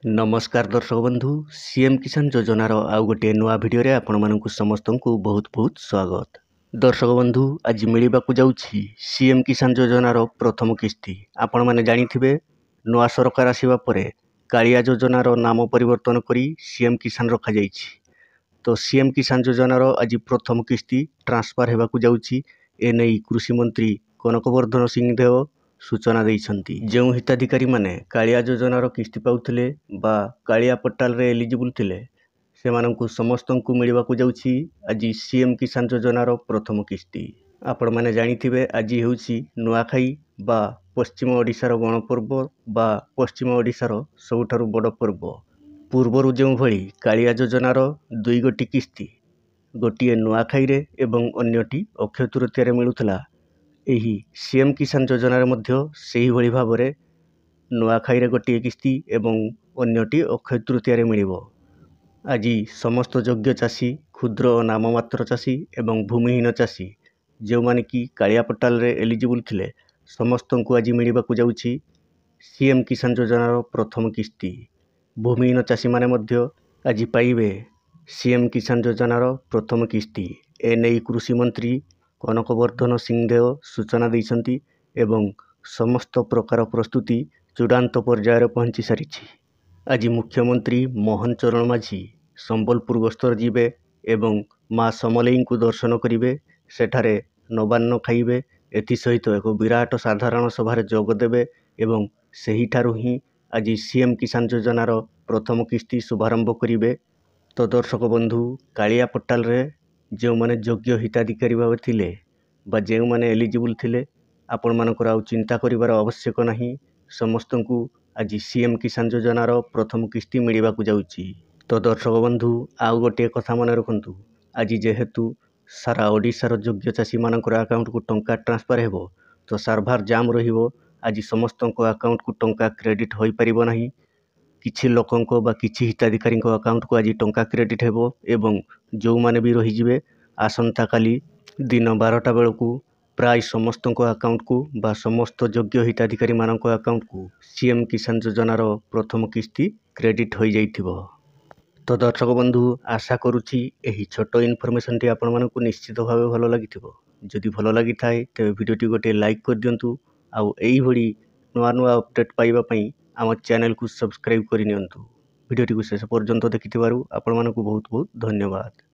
नमस्कार दर्शक बंधु सीएम किसान योजनार आउ गोटे नुआ भिडियो आपण मानक समस्त को बहुत बहुत स्वागत। दर्शक बंधु आज मिलवाक जाउछि सीएम किसान योजनार प्रथम किस्ती। आपण माने जानिथिबे नुआ सरकार आसीबा परे कालिया योजनार नाम परिवर्तन करी सीएम किसान रखा जाइछि। तो सीएम किसान योजनार आज प्रथम किस्ती ट्रांसफर हेबाकु जाउछि। एनै कृषि मंत्री कनकवर्धन सिंहदेव सूचना देइछन्ति। जो हिताधिकारी माने कालिया योजनार किस्ती पाउथिले बा कालिया पोर्टाल रे एलिजिबल थिले सेमानंकु समस्तंकु मिलवाकु जाउछि आज सीएम किसान योजनार प्रथम किस्ती। आपण माने जानिथिबे आज हेउछि नुआखाई बा पश्चिम ओडिशार गणपर्व बा पश्चिम ओडिशार सबुठारु बड़ पर्व। पूर्वरु जो भଳି कालिया योजनार दुई गोटी किस्ती गोटिए नुआखाई रे एवं अन्यटी अक्षय तृतीया रे मिलुथला। एही सीएम किसान योजनार मध्य सेही भଳି भाबरे नुआखाई रे गोटिए किस्ती एवं अन्यटी अक्षय तृतीया रे मिलिबो। आज समस्त योग्य चाषी क्षुद्र और नाममात्र चाषी एवं भूमिहीन चाषी जो माने कि कालिया पोर्टाल रे एलिजिबल थिले समस्तंकु आज मिलिबाकु जाउछि सीएम किसान योजनार प्रथम किस्ती। भूमिहीन चाषी माने मध्य आज पाइबे सीएम किसान योजनार प्रथम किस्ती। एनै कृषि मंत्री कनकवर्धन सिंहदेव सूचना देइछन्ति एवं समस्त प्रकार प्रस्तुति चूड़ांत पर्यायर पहुंची सारिछि। आज मुख्यमंत्री मोहन चरण माझी संबलपुर गस्तर जीवे एवं माँ समलेई को दर्शन करिवे। सेठारे नवान्न खाइबे। एथि सहित एक विराट साधारण सभार जोग देबे एवं सेहिठारु ही आज सीएम किसान योजनार प्रथम किस्ती शुभारंभ करिवे। तो दर्शक बंधु कालिया पोर्टाल रे जो माने योग्य हिताधिकारी भाव थिले बा जो माने एलिजिबल थिले आपण मानकर आउ चिंता करिवार आवश्यक नाही। समस्तंकु आज सीएम किसान योजनार प्रथम किस्ती मिलवाकु जाउछि। तो दर्शक बंधु आउ गोटे कथा मन रखंतु आज जेहेतु सारा ओडिशार योग्य चाषी मानकर अकाउंट को टंका ट्रांसफर हेबो तो सर्वर जाम रहिबो। आज समस्तंको अकाउंट को टंका क्रेडिट होई परिबो नाही। किछि लोकंको बा किछि हिताधिकारी अकाउंट को आज टंका क्रेडिट हेबो एवं जो माने भी रही जिवे आसंता काली दिन 12टा बेलकु प्राय समस्त अकाउंट को बा समस्त योग्य हिताधिकारी मानक अकाउंट को सीएम किसान योजनार प्रथम किस्ती क्रेडिट हो जाइथिबो। तो दर्शक बंधु आशा करुछि एही छोटो इनफॉरमेशन टी आपण मानकु निश्चित भावे भलो लागिथिबो। जदि भलो लागि थाए तेबे वीडियो टी गोटे लाइक कर दियंतु आउ एही भଳି नुआ नुआ अपडेट पाइबा पई आम चैनल को सब्सक्राइब करि नियंतु। वीडियो टी को शेष पर्यंत देखिथिबारु आपण मानकु बहुत बहुत धन्यवाद।